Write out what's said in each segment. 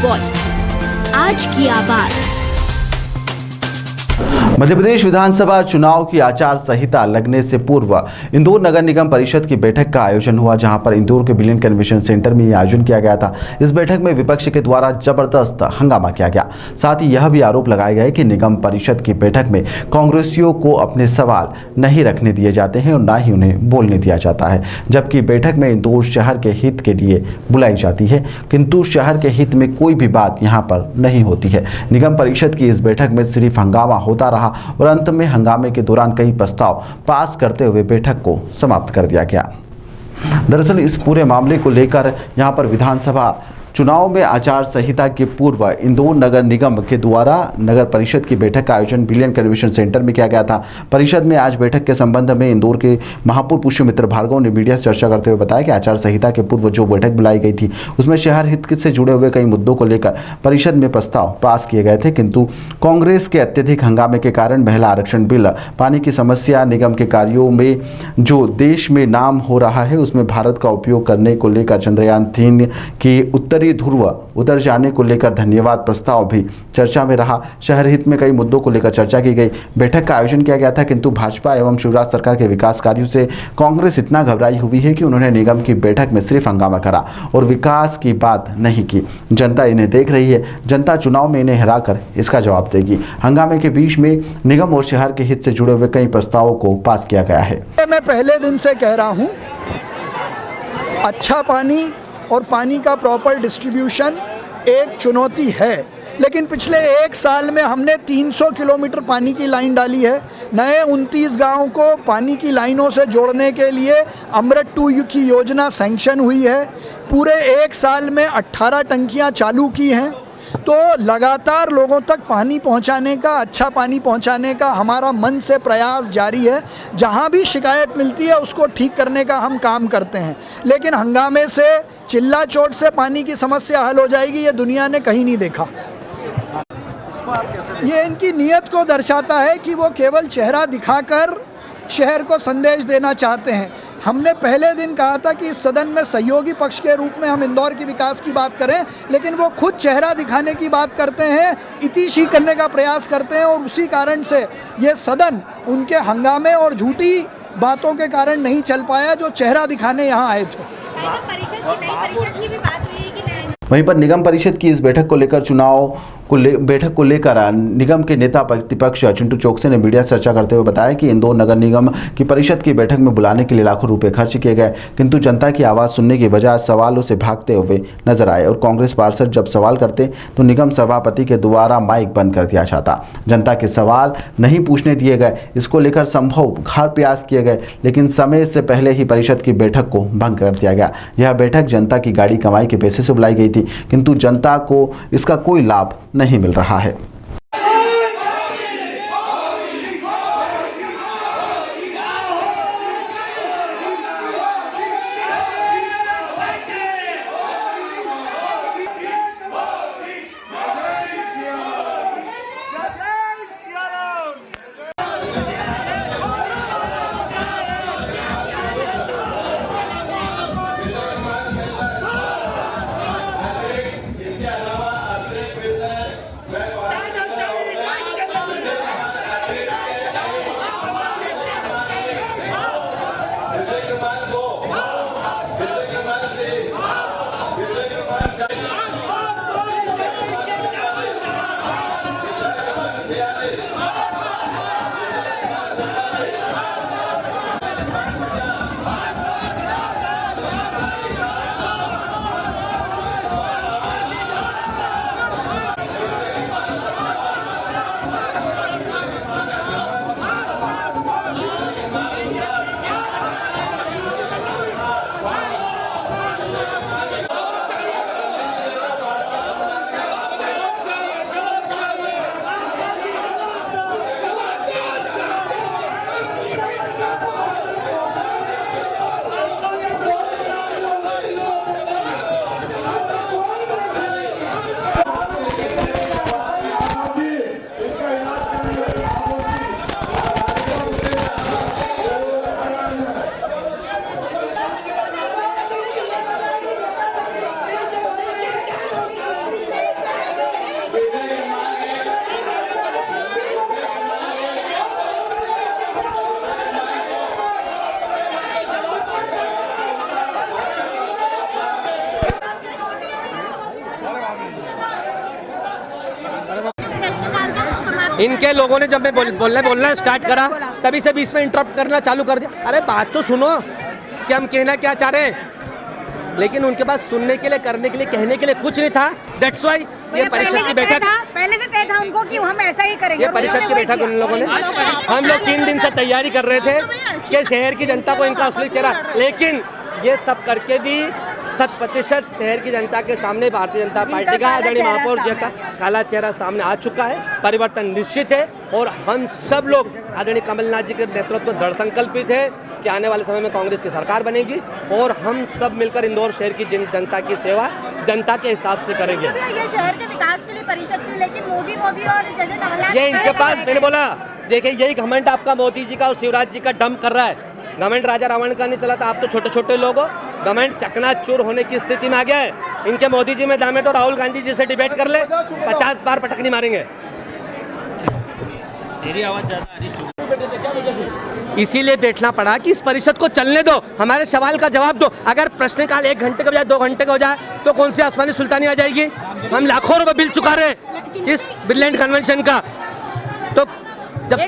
Voice, आज की आवाज। मध्य प्रदेश विधानसभा चुनाव की आचार संहिता लगने से पूर्व इंदौर नगर निगम परिषद की बैठक का आयोजन हुआ, जहां पर इंदौर के बिलियन कन्वेंशन सेंटर में आयोजन किया गया था। इस बैठक में विपक्ष के द्वारा जबरदस्त हंगामा किया गया। साथ ही यह भी आरोप लगाए गए कि निगम परिषद की बैठक में कांग्रेसियों को अपने सवाल नहीं रखने दिए जाते हैं और न ही उन्हें बोलने दिया जाता है, जबकि बैठक में इंदौर शहर के हित के लिए बुलाई जाती है, किंतु शहर के हित में कोई भी बात यहाँ पर नहीं होती है। निगम परिषद की इस बैठक में सिर्फ हंगामा होता रहा और अंत में हंगामे के दौरान कई प्रस्ताव पास करते हुए बैठक को समाप्त कर दिया गया। दरअसल इस पूरे मामले को लेकर यहां पर विधानसभा चुनाव में आचार संहिता के पूर्व इंदौर नगर निगम के द्वारा नगर परिषद की बैठक का आयोजन बिलियन कन्वेंशन सेंटर में किया गया था। परिषद में आज बैठक के संबंध में इंदौर के महापौर पुष्यमित्र भार्गव ने मीडिया से चर्चा करते हुए बताया कि आचार संहिता के पूर्व जो बैठक बुलाई गई थी उसमें शहर हित से जुड़े हुए कई मुद्दों को लेकर परिषद में प्रस्ताव पास किए गए थे, किंतु कांग्रेस के अत्यधिक हंगामे के कारण महिला आरक्षण बिल, पानी की समस्या, निगम के कार्यों में जो देश में नाम हो रहा है उसमें भारत का उपयोग करने को लेकर चंद्रयान 3 की उत्तरी ध्रुव उतर जाने को लेकर धन्यवाद प्रस्ताव भी चर्चा में रहा। शहर हित में कई मुद्दों को लेकर चर्चा की गई। बैठक का आयोजन किया गया था, किंतु भाजपा एवं शिवराज सरकार के विकास कार्यों से कांग्रेस इतना घबराई हुई है कि उन्होंने निगम की बैठक में सिर्फ हंगामा करा और विकास की बात नहीं की। जनता इन्हें देख रही है, जनता चुनाव में इन्हें हराकर इसका जवाब देगी। हंगामे के बीच में निगम और शहर के हित से जुड़े हुए कई प्रस्तावों को पास किया गया है। मैं पहले दिन से कह रहा हूँ, अच्छा पानी और पानी का प्रॉपर डिस्ट्रीब्यूशन एक चुनौती है, लेकिन पिछले 1 साल में हमने 300 किलोमीटर पानी की लाइन डाली है। नए 29 गाँव को पानी की लाइनों से जोड़ने के लिए अमृत 2 की योजना सैंक्शन हुई है। पूरे 1 साल में 18 टंकियां चालू की हैं। तो लगातार लोगों तक पानी पहुंचाने का, अच्छा पानी पहुंचाने का हमारा मन से प्रयास जारी है। जहां भी शिकायत मिलती है उसको ठीक करने का हम काम करते हैं, लेकिन हंगामे से, चिल्ला चोट से पानी की समस्या हल हो जाएगी ये दुनिया ने कहीं नहीं देखा। ये इनकी नीयत को दर्शाता है कि वो केवल चेहरा दिखाकर शहर को संदेश देना चाहते हैं। हमने पहले दिन कहा था कि इस सदन में सहयोगी पक्ष के रूप में हम इंदौर के विकास की बात करें, लेकिन वो खुद चेहरा दिखाने की बात करते हैं, इतिशी करने का प्रयास करते हैं और उसी कारण से ये सदन उनके हंगामे और झूठी बातों के कारण नहीं चल पाया जो चेहरा दिखाने यहाँ आए थे। परिषद की भी बात हुई है कि नहीं? वहीं पर निगम परिषद की इस बैठक को लेकर बैठक को लेकर निगम के नेता प्रतिपक्ष चिंटू चौकसी ने मीडिया से चर्चा करते हुए बताया कि इंदौर नगर निगम की परिषद की बैठक में बुलाने के लिए लाखों रुपए खर्च किए गए, किंतु जनता की आवाज़ सुनने की बजाय सवालों से भागते हुए नजर आए और कांग्रेस पार्षद जब सवाल करते तो निगम सभापति के द्वारा माइक बंद कर दिया जाता। जनता के सवाल नहीं पूछने दिए गए। इसको लेकर संभव घात प्रयास किए गए, लेकिन समय से पहले ही परिषद की बैठक को भंग कर दिया गया। यह बैठक जनता की गाड़ी कमाई के पैसे से बुलाई गई थी, किंतु जनता को इसका कोई लाभ नहीं मिल रहा है। इनके लोगों ने जब मैं बोलना स्टार्ट करा तभी से बीच में इंटरप्ट करना चालू कर दिया। अरे बात तो सुनो कि हम कहना क्या चाह रहे हैं, लेकिन उनके पास सुनने के लिए, करने के लिए, कहने के लिए कुछ नहीं था। दैट्स वाई ये परिषद की बैठक, पहले से तय था उनको कि हम ऐसा ही करेंगे। ये परिषद की बैठक उन लोगों ने, हम लोग 3 दिन से तैयारी कर रहे थे कि शहर की जनता को इनका असली चेहरा, लेकिन ये सब करके भी 100% शहर की जनता के सामने भारतीय जनता पार्टी का आदरणीय महापौर जी का काला चेहरा सामने आ चुका है। परिवर्तन निश्चित है और हम सब लोग आदरणीय कमलनाथ जी के नेतृत्व में दृढ़ संकल्पित है कि आने वाले समय में कांग्रेस की सरकार बनेगी और हम सब मिलकर इंदौर शहर की जनता की सेवा जनता के हिसाब से करेंगे। ये शहर के विकास के लिए परिषद थी, लेकिन मोदी और जैसे कमलनाथ ये इनके पास, मैंने बोला देखिए यही घमंड आपका मोदी जी का और शिवराज जी का डंप कर रहा है। घमंड राजा रावण का नहीं चला था, आप तो छोटे छोटे लोग हो। घमंड चकनाचूर होने की स्थिति में आ गया है। इनके मोदी जी में दामे तो राहुल गांधी जी से डिबेट कर ले, 50 बार पटकनी मारेंगे। तेरी आवाज ज्यादा इसीलिए बैठना पड़ा कि इस परिषद को चलने दो, हमारे सवाल का जवाब दो। अगर प्रश्नकाल 1 घंटे का बजाय 2 घंटे का हो जाए तो कौन सी आसमानी सुल्तानी आ जाएगी? हम लाखों रुपए बिल चुका रहे इस ब्रिलियंट कन्वेंशन का। तो जब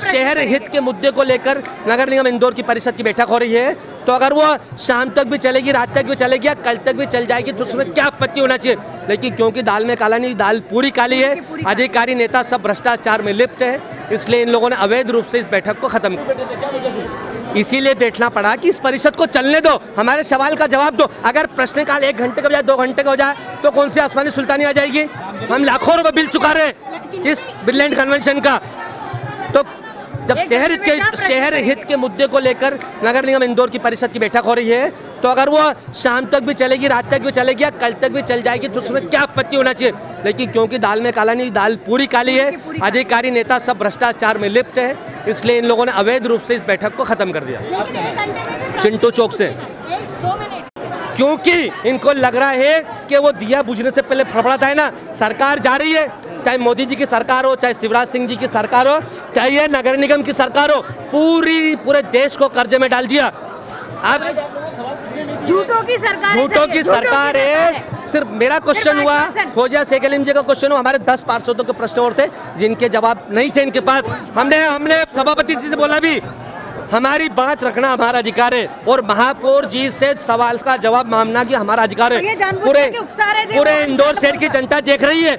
शहर हित के मुद्दे को लेकर नगर निगम इंदौर की परिषद की बैठक हो रही है, तो अगर वो शाम तक भी चलेगी, रात तक भी चलेगी या कल तक भी चल जाएगी तो उसमें क्या आपत्ति होना चाहिए। लेकिन क्योंकि दाल में काला नहीं, दाल पूरी काली है, अधिकारी नेता सब भ्रष्टाचार में लिप्त है, इसलिए इन लोगों ने अवैध रूप से इस बैठक को खत्म किया। इसीलिए बैठना पड़ा कि इस परिषद को चलने दो, हमारे सवाल का जवाब दो। अगर प्रश्नकाल 1 घंटे का बजाय 2 घंटे का हो जाए तो कौन सी आसमानी सुल्तानी आ जाएगी? हम लाखों रुपए बिल चुका रहे इस ब्रिलियंट कन्वेंशन का। तो जब शहर हित के मुद्दे को लेकर नगर निगम इंदौर की परिषद की बैठक हो रही है, तो अगर वो शाम तक भी चलेगी, रात तक भी चलेगी या कल तक भी चल जाएगी तो उसमें क्या आपत्ति होना चाहिए। लेकिन क्योंकि दाल में काला नहीं, दाल पूरी काली है, अधिकारी नेता सब भ्रष्टाचार में लिप्त है, इसलिए इन लोगों ने अवैध रूप से इस बैठक को खत्म कर दिया चिंटू चौक से। क्योंकि इनको लग रहा है कि वो दिया बुझने से पहले फड़फड़ाता है ना। सरकार जा रही है, चाहे मोदी जी की सरकार हो, चाहे शिवराज सिंह जी की सरकार हो, चाहे नगर निगम की सरकार हो, पूरे देश को कर्जे में डाल दिया। अब झूठों की सरकार है। सिर्फ मेरा क्वेश्चन हुआ, खोजा शेखलीम जी का क्वेश्चन हुआ, हमारे 10 पार्षदों के प्रश्न और थे जिनके जवाब नहीं थे इनके पास। हमने सभापति जी से बोला भी हमारी बात रखना हमारा अधिकार है और महापौर जी से सवाल का जवाब मांगना कि हमारा अधिकार है। पूरे इंदौर शहर की जनता देख रही है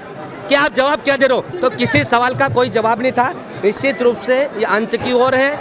कि आप जवाब क्या दे रहे हो। तो किसी सवाल का कोई जवाब नहीं था। निश्चित रूप से ये अंत की ओर है।